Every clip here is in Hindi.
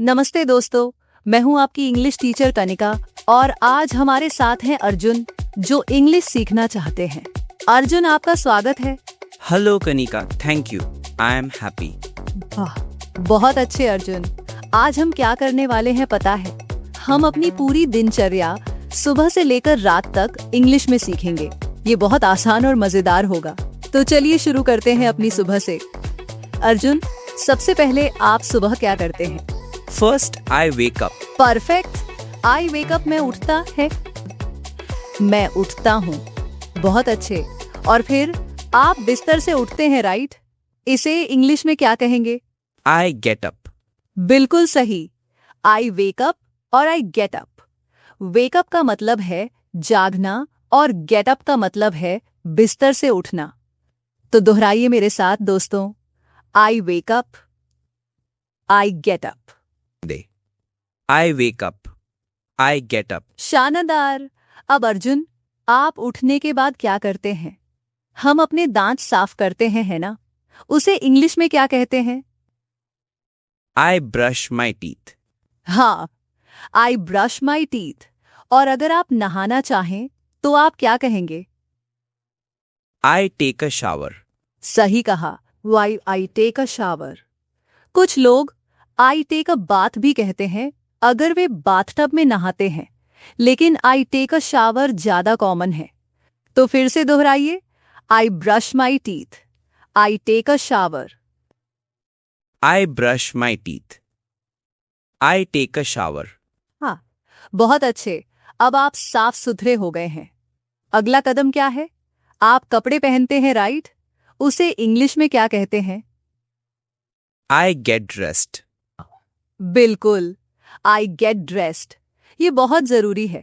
नमस्ते दोस्तों, मैं हूं आपकी इंग्लिश टीचर कनिका और आज हमारे साथ हैं अर्जुन जो इंग्लिश सीखना चाहते हैं। अर्जुन, आपका स्वागत है। Hello Kanika, thank you. I am happy. वाह, बहुत अच्छे अर्जुन। आज हम क्या करने वाले हैं पता है? हम अपनी पूरी दिनचर्या सुबह से लेकर रात तक इंग्लिश में सीखेंगे। ये बहुत आसान और मजेदार होगा। तो चलिए शुरू करते हैं अपनी सुबह से। अर्जुन, सबसे पहले आप सुबह क्या करते हैं? First, I wake up. Perfect. I wake up में उठता है, मैं उठता हूँ। बहुत अच्छे। और फिर आप बिस्तर से उठते हैं, राइट? इसे इंग्लिश में क्या कहेंगे? I get up. बिल्कुल सही। आई वेक अप और आई गेट अप। वेक अप का मतलब है जागना और गेट अप का मतलब है बिस्तर से उठना। तो दोहराइए मेरे साथ दोस्तों। I wake up, I get up. Day. I wake up. I get up. शानदार। अब अर्जुन, आप उठने के बाद क्या करते हैं? हम अपने दांत साफ करते हैं, है ना? उसे इंग्लिश में क्या कहते हैं? I brush my teeth. हाँ, आई ब्रश माई टीथ। और अगर आप नहाना चाहें तो आप क्या कहेंगे? I take a shower. सही कहा, why I take a shower. कुछ लोग आई टेक अ बाथ भी कहते हैं अगर वे बाथटब में नहाते हैं, लेकिन आई टेक अ शावर ज्यादा कॉमन है। तो फिर से दोहराइए। I brush my teeth, I take a shower. I brush my teeth. I take a shower. हाँ, बहुत अच्छे। अब आप साफ सुथरे हो गए हैं। अगला कदम क्या है? आप कपड़े पहनते हैं, राइट? उसे इंग्लिश में क्या कहते हैं? I get dressed. बिल्कुल, आई गेट ड्रेस्ड। ये बहुत जरूरी है।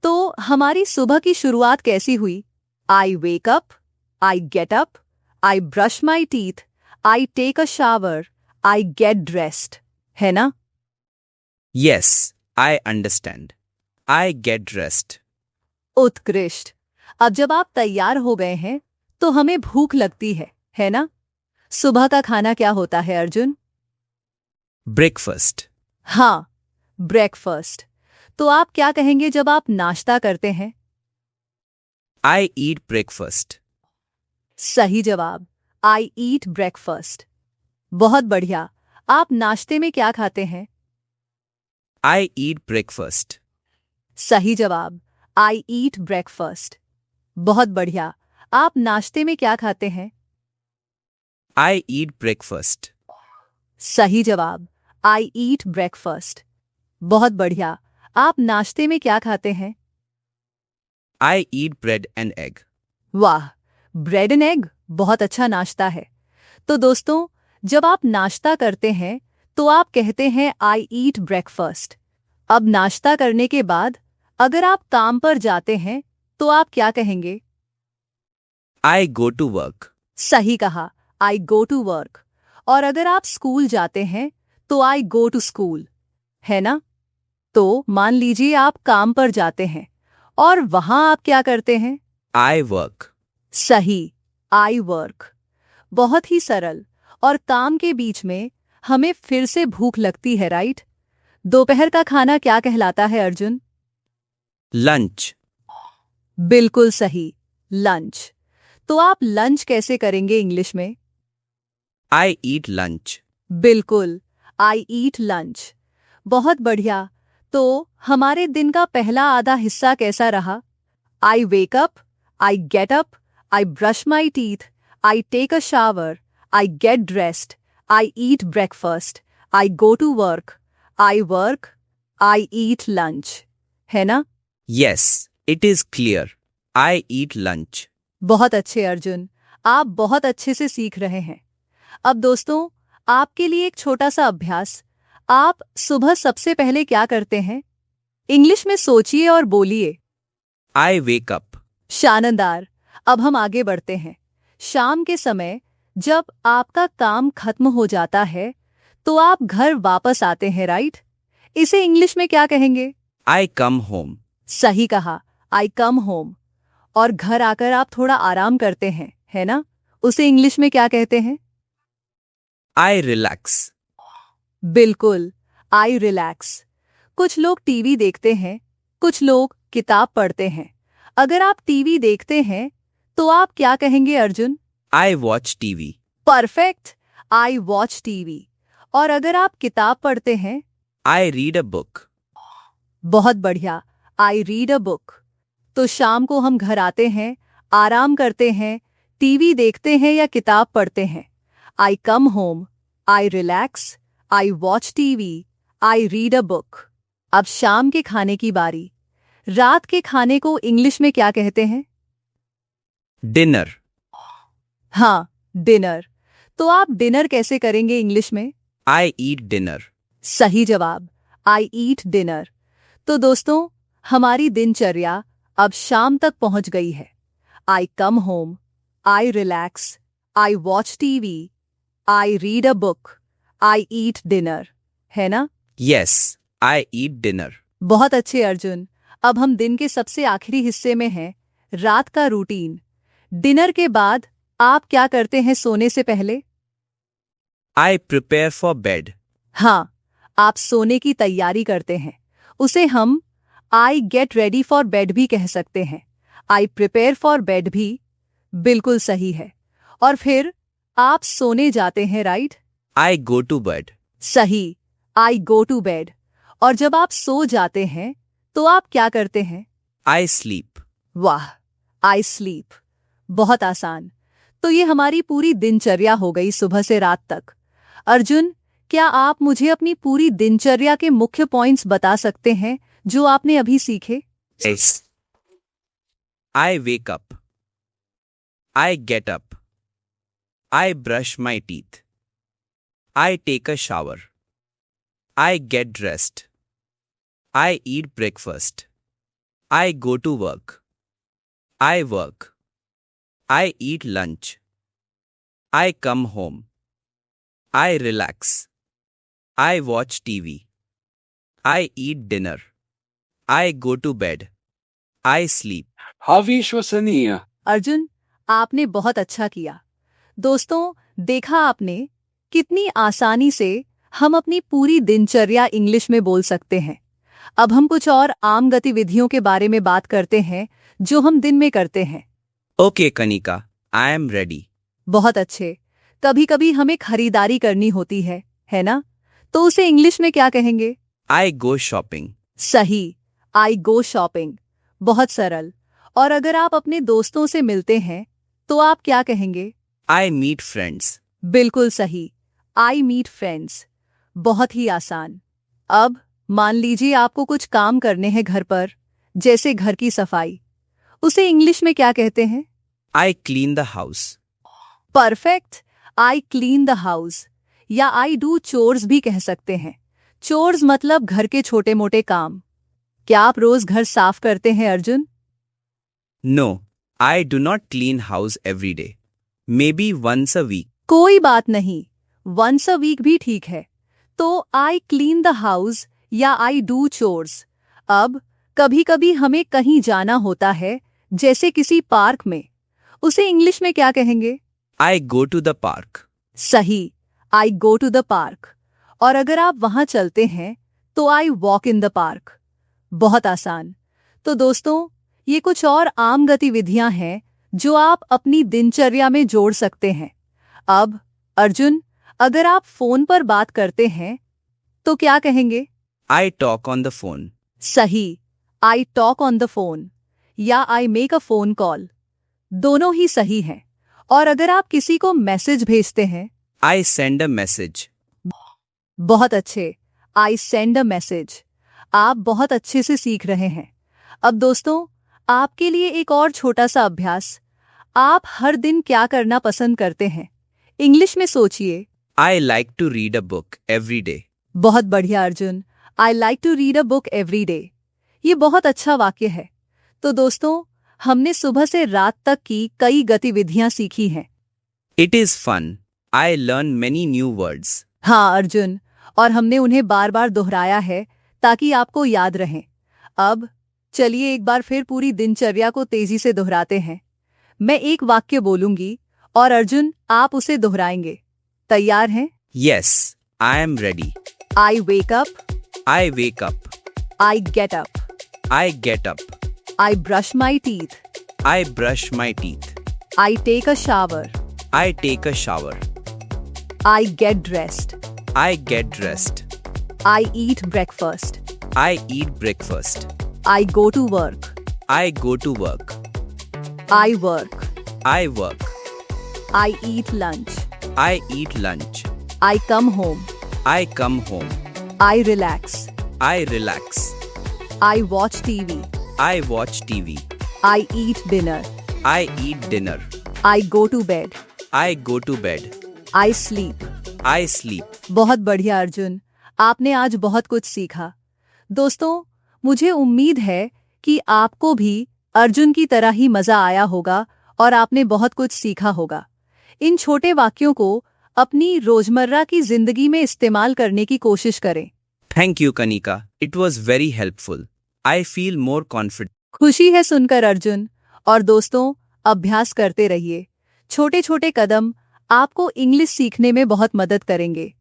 तो हमारी सुबह की शुरुआत कैसी हुई? I wake up, I get up, I brush my teeth, I take a shower, I get dressed, है ना? Yes, I understand. I get dressed. उत्कृष्ट। अब जब आप तैयार हो गए हैं तो हमें भूख लगती है ना? सुबह का खाना क्या होता है अर्जुन? Breakfast. हाँ, ब्रेकफास्ट। तो आप क्या कहेंगे जब आप नाश्ता करते हैं? I eat breakfast. सही जवाब, आई ईट ब्रेकफास्ट। बहुत बढ़िया। आप नाश्ते में क्या खाते हैं? I eat breakfast. सही जवाब, आई ईट ब्रेकफास्ट। बहुत बढ़िया। आप नाश्ते में क्या खाते हैं? I eat breakfast. सही जवाब, आई ईट ब्रेकफास्ट। बहुत बढ़िया। आप नाश्ते में क्या खाते हैं? I eat bread and egg. वाह, ब्रेड एंड एग बहुत अच्छा नाश्ता है। तो दोस्तों, जब आप नाश्ता करते हैं तो आप कहते हैं आई ईट ब्रेकफास्ट। अब नाश्ता करने के बाद अगर आप काम पर जाते हैं तो आप क्या कहेंगे? I go to work. सही कहा, आई गो टू वर्क। और अगर आप स्कूल जाते हैं तो आई गो टू स्कूल, है ना? तो मान लीजिए आप काम पर जाते हैं और वहां आप क्या करते हैं? I work. सही, आई वर्क। बहुत ही सरल। और काम के बीच में हमें फिर से भूख लगती है, राइट? दोपहर का खाना क्या कहलाता है अर्जुन? Lunch. बिल्कुल सही, लंच। तो आप लंच कैसे करेंगे इंग्लिश में? I eat lunch. बिल्कुल, आई ईट लंच। बहुत बढ़िया। तो हमारे दिन का पहला आधा हिस्सा कैसा रहा? I wake up, I get up, I brush my teeth, I take a shower, I get dressed, I eat breakfast, I go to work, I work, I eat lunch, है ना? Yes, it is clear. I eat lunch. बहुत अच्छे अर्जुन, आप बहुत अच्छे से सीख रहे हैं। अब दोस्तों, आपके लिए एक छोटा सा अभ्यास। आप सुबह सबसे पहले क्या करते हैं? इंग्लिश में सोचिए और बोलिए। I wake up. शानदार। अब हम आगे बढ़ते हैं। शाम के समय जब आपका काम खत्म हो जाता है तो आप घर वापस आते हैं, राइट? इसे इंग्लिश में क्या कहेंगे? I come home. सही कहा, आई कम होम। और घर आकर आप थोड़ा आराम करते हैं, है ना? उसे इंग्लिश में क्या कहते हैं? I relax. बिल्कुल, आई रिलैक्स। कुछ लोग टीवी देखते हैं, कुछ लोग किताब पढ़ते हैं। अगर आप टीवी देखते हैं तो आप क्या कहेंगे Arjun? I watch TV. Perfect, I watch TV. और अगर आप किताब पढ़ते हैं? I read a book. बहुत बढ़िया, आई रीड अ बुक। तो शाम को हम घर आते हैं, आराम करते हैं, टीवी देखते हैं या किताब पढ़ते हैं। I come home, I relax, I watch TV, I read a book. अब शाम के खाने की बारी। रात के खाने को इंग्लिश में क्या कहते हैं? Dinner. हाँ, डिनर। तो आप डिनर कैसे करेंगे इंग्लिश में? I eat dinner. सही जवाब, आई ईट डिनर। तो दोस्तों, हमारी दिनचर्या अब शाम तक पहुंच गई है। I come home, I relax, I watch TV, I read a book, I eat dinner, है ना? Yes, I eat dinner. बहुत अच्छे अर्जुन। अब हम दिन के सबसे आखिरी हिस्से में हैं, रात का रूटीन। डिनर के बाद आप क्या करते हैं सोने से पहले? I prepare for bed. हाँ, आप सोने की तैयारी करते हैं। उसे हम I get ready for bed भी कह सकते हैं। आई प्रिपेयर फॉर बेड भी बिल्कुल सही है। और फिर आप सोने जाते हैं, right? I go to bed. सही, आई गो टू बेड। और जब आप सो जाते हैं तो आप क्या करते हैं? I sleep. वाह, आई स्लीप। बहुत आसान। तो ये हमारी पूरी दिनचर्या हो गई सुबह से रात तक। अर्जुन, क्या आप मुझे अपनी पूरी दिनचर्या के मुख्य पॉइंट्स बता सकते हैं जो आपने अभी सीखे? Yes. I wake up. I get up. I brush my teeth. I take a shower. I get dressed. I eat breakfast. I go to work. I work. I eat lunch. I come home. I relax. I watch TV. I eat dinner. I go to bed. I sleep. अविश्वसनीय। अर्जुन, आपने बहुत अच्छा किया। दोस्तों, देखा आपने कितनी आसानी से हम अपनी पूरी दिनचर्या इंग्लिश में बोल सकते हैं। अब हम कुछ और आम गतिविधियों के बारे में बात करते हैं जो हम दिन में करते हैं। Okay, Kanika, I am ready. बहुत अच्छे। कभी कभी हमें खरीदारी करनी होती है ना? तो उसे इंग्लिश में क्या कहेंगे? I go shopping. सही, आई गो शॉपिंग। बहुत सरल। और अगर आप अपने दोस्तों से मिलते हैं तो आप क्या कहेंगे? I meet friends. बिल्कुल सही, आई मीट फ्रेंड्स। बहुत ही आसान। अब मान लीजिए आपको कुछ काम करने हैं घर पर, जैसे घर की सफाई। उसे इंग्लिश में क्या कहते हैं? I clean the house. Perfect, I clean the house. या आई डू चोर्स भी कह सकते हैं। चोर्स मतलब घर के छोटे मोटे काम। क्या आप रोज घर साफ करते हैं Arjun? No, I do not clean house every day. Maybe once a week. कोई बात नहीं, वंस अ वीक भी ठीक है। तो आई क्लीन द हाउस या आई डू चोर्स। अब कभी कभी हमें कहीं जाना होता है, जैसे किसी पार्क में। उसे इंग्लिश में क्या कहेंगे? I go to the park. सही, आई गो टू द पार्क। और अगर आप वहां चलते हैं तो I walk in the park. बहुत आसान। तो दोस्तों, ये कुछ और आम गतिविधियां हैं जो आप अपनी दिनचर्या में जोड़ सकते हैं। अब अर्जुन, अगर आप फोन पर बात करते हैं तो क्या कहेंगे? I talk on the phone. सही, I talk on the phone या I make a phone call. दोनों ही सही हैं। और अगर आप किसी को मैसेज भेजते हैं? I send a message. बहुत अच्छे, आई सेंड अ मैसेज। आप बहुत अच्छे से सीख रहे हैं। अब दोस्तों, आपके लिए एक और छोटा सा अभ्यास। आप हर दिन क्या करना पसंद करते हैं? इंग्लिश में सोचिए। I like to read a book every day. बहुत बढ़िया Arjun, I like to read a book every day. ये बहुत अच्छा वाक्य है। तो दोस्तों, हमने सुबह से रात तक की कई गतिविधियां सीखी हैं। It is fun. I learn many new words. हाँ अर्जुन, और हमने उन्हें बार बार दोहराया है ताकि आपको याद रहें। अब चलिए एक बार फिर पूरी दिनचर्या को तेजी से दोहराते हैं। मैं एक वाक्य बोलूंगी और अर्जुन आप उसे दोहराएंगे। तैयार हैं? Yes, I am ready. I wake up. I wake up. I get up. I get up. I brush my teeth. I brush my teeth. I take a shower. I take a shower. I get dressed. I get dressed. I eat breakfast. I eat breakfast. I go to work. I go to work. I work. I work. I eat lunch. I eat lunch. I come home. I come home. I relax. I relax. I watch TV. I watch TV. I eat dinner. I eat dinner. I go to bed. I go to bed. I sleep. I sleep. बहुत बढ़िया अर्जुन, आपने आज बहुत कुछ सीखा। दोस्तों, मुझे उम्मीद है कि आपको भी अर्जुन की तरह ही मजा आया होगा और आपने बहुत कुछ सीखा होगा। इन छोटे वाक्यों को अपनी रोजमर्रा की जिंदगी में इस्तेमाल करने की कोशिश करें। Thank you, Kanika. It was very helpful. I feel more confident. खुशी है सुनकर अर्जुन। और दोस्तों, अभ्यास करते रहिए। छोटे छोटे कदम आपको इंग्लिश सीखने में बहुत मदद करेंगे।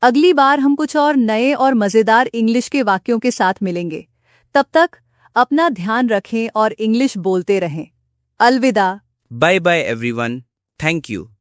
अगली बार हम कुछ और नए और मज़ेदार इंग्लिश के वाक्यों के साथ मिलेंगे। तब तक अपना ध्यान रखें और इंग्लिश बोलते रहें। अलविदा। Bye bye, everyone. Thank you.